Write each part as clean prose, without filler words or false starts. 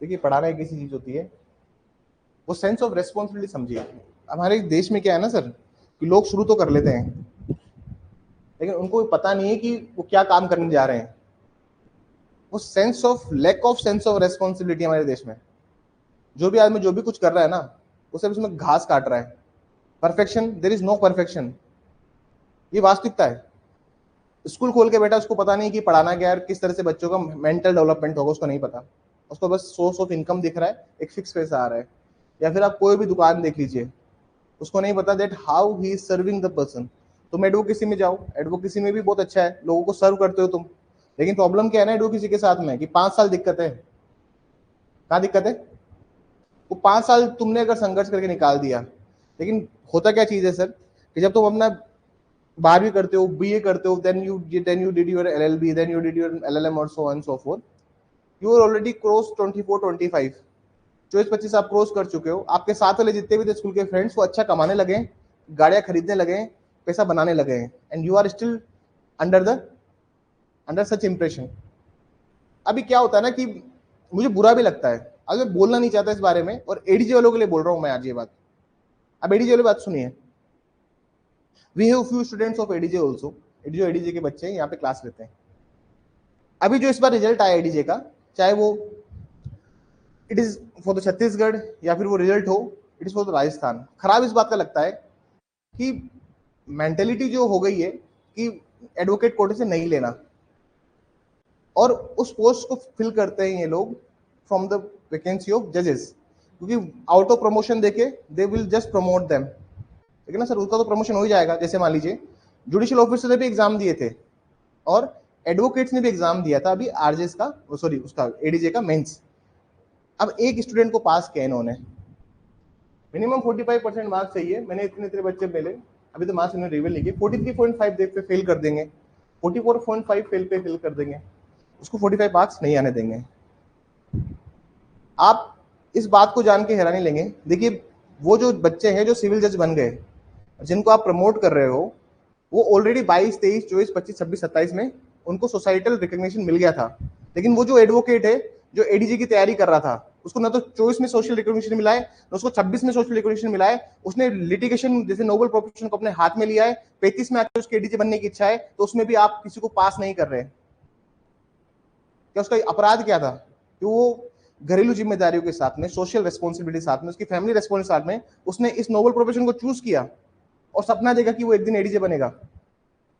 देखिए पढ़ाना एक ऐसी चीज होती है, वो सेंस ऑफ रेस्पॉन्सिबिलिटी समझिए। हमारे देश में क्या है ना सर, कि लोग शुरू तो कर लेते हैं लेकिन उनको पता नहीं है कि वो क्या काम करने जा रहे हैं। वो sense of lack of sense of responsibility हमारे देश में। जो भी आदमी जो भी कुछ कर रहा है ना, वो सब उसमें घास काट रहा है। Perfection, there is no perfection, ये वास्तविकता है। स्कूल खोल के बैठा, उसको पता नहीं कि पढ़ाना क्या है, किस तरह से बच्चों का मेंटल डेवलपमेंट होगा, उसको नहीं पता। उसको बस सोर्स ऑफ इनकम दिख रहा है, एक फिक्स पैसा आ रहा है। या फिर आप कोई भी दुकान देख लीजिए, उसको नहीं पता that how he is serving the person. तुम एडवोकेसी में जाओ, एडवोकेसी में भी बहुत अच्छा है, लोगों को सर्व करते हो तुम। लेकिन प्रॉब्लम क्या है ना एडवोकेसी के साथ में, कि 5 साल दिक्कत है। कहाँ दिक्कत है? वो 5 साल तुमने अगर संघर्ष करके निकाल दिया, लेकिन होता क्या चीज है सर, कि जब तुम अपना 12वीं करते हो, बीए करते हो, then you did your LLB, then you did your LLM और so on so forth, you are already cross 24-25, 24-25 आप क्रॉस कर चुके हो। आपके साथ वाले जितने भी थे स्कूल के फ्रेंड्स, वो अच्छा कमाने लगे, गाड़ियां खरीदने लगे, पैसा बनाने लगे, and you are still under such impression. अभी क्या होता है ना, कि मुझे बुरा भी लगता है, आज मैं बोलना नहीं चाहता इस बारे में, और एडीजे वालों के लिए बोल रहा हूं मैं आज ये बात। अब एडीजे वाली बात सुनिए। We have few students of ADJ also, जो एडीजे के बच्चे हैं यहाँ पे क्लास लेते हैं। अभी जो इस बार रिजल्ट आया एडीजे का, चाहे वो it is for the Chhattisgarh या फिर वो रिजल्ट हो it is for the Rajasthan, खराब इस बात का लगता है कि मेंटेलिटी जो हो गई है कि एडवोकेट कोटे से नहीं लेना, और उस पोस्ट को फिल करते हैं ये लोग फ्रॉम द वैकेंसी ऑफ जजेस, क्योंकि आउट ऑफ प्रमोशन देके they will just promote them. लेकिन ना सर, उसका तो प्रमोशन हो ही जाएगा। जैसे मान लीजिए जुडिशियल ऑफिसर ने भी एग्जाम दिए थे, और एडवोकेट्स ने भी एग्जाम दिया था अभी आरजेस का, सॉरी उसका एडीजे का मेंस। अब एक स्टूडेंट को पास किया इन्होंने, मिनिमम 45% मार्क्स चाहिए, मैंने इतने इतने बच्चे मिले, अभी तो मार्क्स इन्होंने रिवील नहीं किए, 43.5 देख पे फेल कर देंगे, 44.5 फेल कर देंगे, उसको 45 मार्क्स नहीं आने देंगे। आप इस बात को जान के हैरानी लेंगे, देखिए वो जो बच्चे हैं जो सिविल जज बन गए, जिनको आप प्रमोट कर रहे हो, वो ऑलरेडी 22, 23, 24, 25, 26, 27 में उनको सोसाइटल रिकग्निशन मिल गया था। लेकिन वो जो एडवोकेट है, जो एडीजी की तैयारी कर रहा था, उसको ना तो 24 में सोशल रिकग्निशन मिला है, ना उसको 26 में सोशल रिकग्निशन मिला है। उसने लिटिगेशन जैसे नोबल प्रोफेशन को अपने हाथ में लिया है, 35 में आकर उसके एडीजी बनने की इच्छा है, तो उसमें भी आप किसी को पास नहीं कर रहे। क्या उसका अपराध क्या था? कि वो घरेलू जिम्मेदारियों के साथ में, सोशल रेस्पॉन्सिबिलिटी साथ में, उसकी फैमिली रेस्पॉन्सिबिलिटी साथ में, उसने इस नोबल प्रोफेशन को चूज किया और सपना देखा कि वो एक दिन एडीजे बनेगा।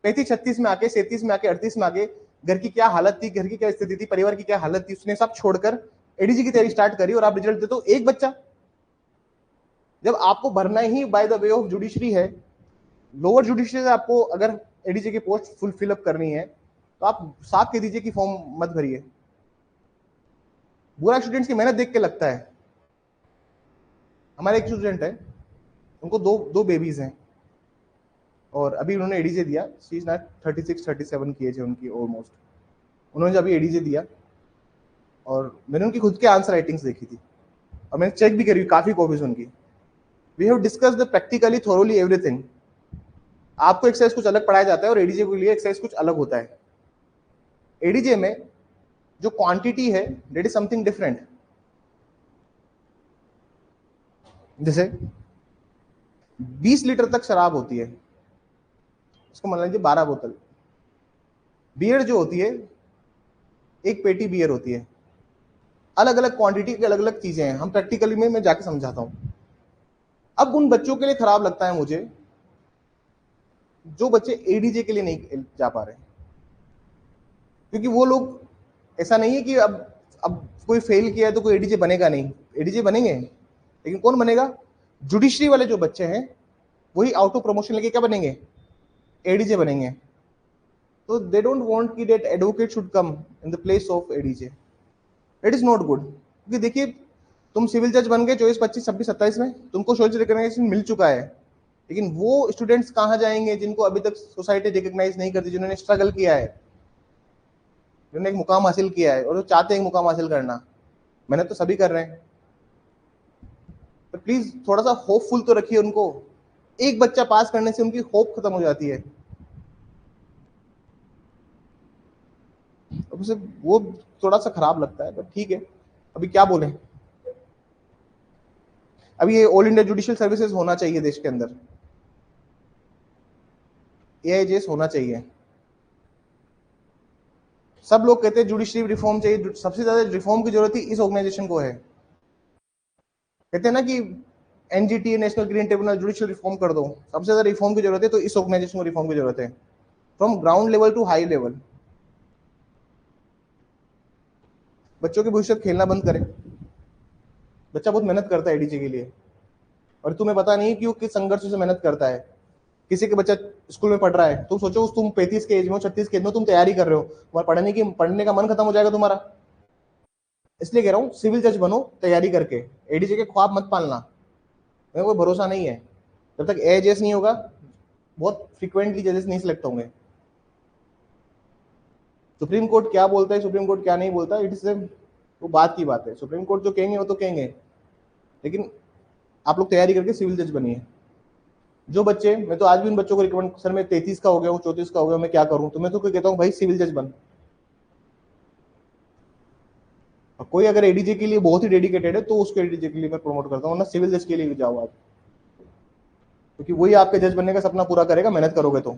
35-36 में आके, 37 में आके, 38 में आके, घर की क्या हालत थी, घर की क्या स्थिति थी, परिवार की क्या हालत थी, उसने सब छोड़कर एडीजी की तैयारी स्टार्ट करी, और आप रिजल्ट देते हो एक बच्चा। जब आपको भरना ही by the way of judiciary है, लोअर जुडिशरी से आपको अगर एडीजी की पोस्ट फुल फिलअप करनी है, तो आप साफ कह दीजिए कि फॉर्म मत भरिए। बुरा स्टूडेंट्स की मेहनत देख के लगता है। हमारे एक स्टूडेंट है, उनको दो दो बेबीज हैं, और अभी उन्होंने एडीजे दिया। शी इज नॉट 36-37 की एज है उनकी ऑलमोस्ट। उन्होंने जब अभी एडीजे दिया, और मैंने उनकी खुद के आंसर राइटिंग्स देखी थी, और मैंने चेक भी करी काफी कॉपीज उनकी। We have discussed practically thoroughly everything. आपको एक्सरसाइज कुछ अलग पढ़ाया जाता है, और एडीजे के लिए एक्सरसाइज कुछ अलग होता है। एडीजे में जो क्वांटिटी है दैट इज समथिंग डिफरेंट। जैसे 20 लीटर तक शराब होती है, उसको मान लीजिए 12 बोतल। बियर जो होती है, एक पेटी बियर होती है। अलग अलग क्वांटिटी की अलग अलग चीजें हैं, हम प्रैक्टिकली में मैं जाके समझाता हूं। अब उन बच्चों के लिए खराब लगता है मुझे जो बच्चे एडीजे के लिए नहीं जा पा रहे, क्योंकि वो लोग, ऐसा नहीं है कि अब कोई फेल किया है तो कोई एडीजे बनेगा नहीं, एडीजे बनेंगे। लेकिन कौन बनेगा? जुडिशरी वाले जो बच्चे हैं, वही आउट ऑफ प्रमोशन लेके क्या बनेंगे? एडीजे बनेंगे। तो दे डोंट वांट कि that advocate should come in the place of ADJ. It is not good, क्योंकि देखिए तुम सिविल जज बन गए 24, 25, 26, 27 में, तुमको सोशल रिकग्निशन मिल चुका है। लेकिन वो स्टूडेंट्स कहाँ जाएंगे जिनको अभी तक सोसाइटी रिकग्नाइज नहीं करती, जिन्होंने स्ट्रगल किया है, जिन्होंने एक मुकाम हासिल किया है, और जो चाहते हैं मुकाम हासिल करना। मैंने तो सभी कर रहे हैं, तो प्लीज थोड़ा सा होपफुल तो रखिए उनको। एक बच्चा पास करने से उनकी होप खत्म हो जाती है। अब उसे वो थोड़ा सा खराब लगता है, बट ठीक है। अभी क्या बोले, अभी ये ऑल इंडिया जुडिशियल सर्विसेज होना चाहिए देश के अंदर, एआईजेएस होना चाहिए। सब लोग कहते हैं जुडिशरी रिफॉर्म चाहिए, सबसे ज्यादा रिफॉर्म की जरूरत ही इस ऑर्गेनाइजेशन को है। कहते हैं ना कि NGT, national green tribunal, judicial reform कर दो, सबसे ज्यादा रिफॉर्म की जरूरत है तो इस ऑर्गेनाइजेशन को रिफॉर्म की जरूरत है, from ground level to high level. बच्चों के भविष्य खेलना बंद करें। बच्चा बहुत मेहनत करता है एडीजे के लिए, और तुम्हें पता नहीं कि वो किस संघर्ष से मेहनत करता है। किसी के बच्चा स्कूल में पढ़ रहा है, तुम सोचो तुम 35 के एज में, 36 के एज में तुम तैयारी कर रहे हो, तुम्हारा पढ़ने का मन खत्म हो जाएगा तुम्हारा। इसलिए कह रहा हूँ सिविल जज बनो तैयारी करके, एडीजे के ख्वाब मत पालना, मेरे कोई भरोसा नहीं है। जब तक एजेस नहीं होगा, बहुत फ्रिक्वेंटली जजेस नहीं सिलेक्ट होंगे। सुप्रीम कोर्ट क्या बोलता है, सुप्रीम कोर्ट क्या नहीं बोलता, इट इज वो बात की बात है। सुप्रीम कोर्ट जो कहेंगे वो तो कहेंगे, लेकिन आप लोग तैयारी करके सिविल जज बनिए। जो बच्चे, मैं तो आज भी उन बच्चों को रिकमेंड, सर मैं 33 का हो गया हूँ, 34 का हो गया, मैं क्या करूँ, तो मैं तो कहता हूँ भाई सिविल जज बन। कोई अगर एडीजे के लिए बहुत ही डेडिकेटेड है तो उसको एडीजे के लिए मैं प्रमोट करता हूँ, वरना सिविल जज के लिए भी जाओ आप, क्योंकि वही आपके जज बनने का सपना पूरा करेगा, मेहनत करोगे तो।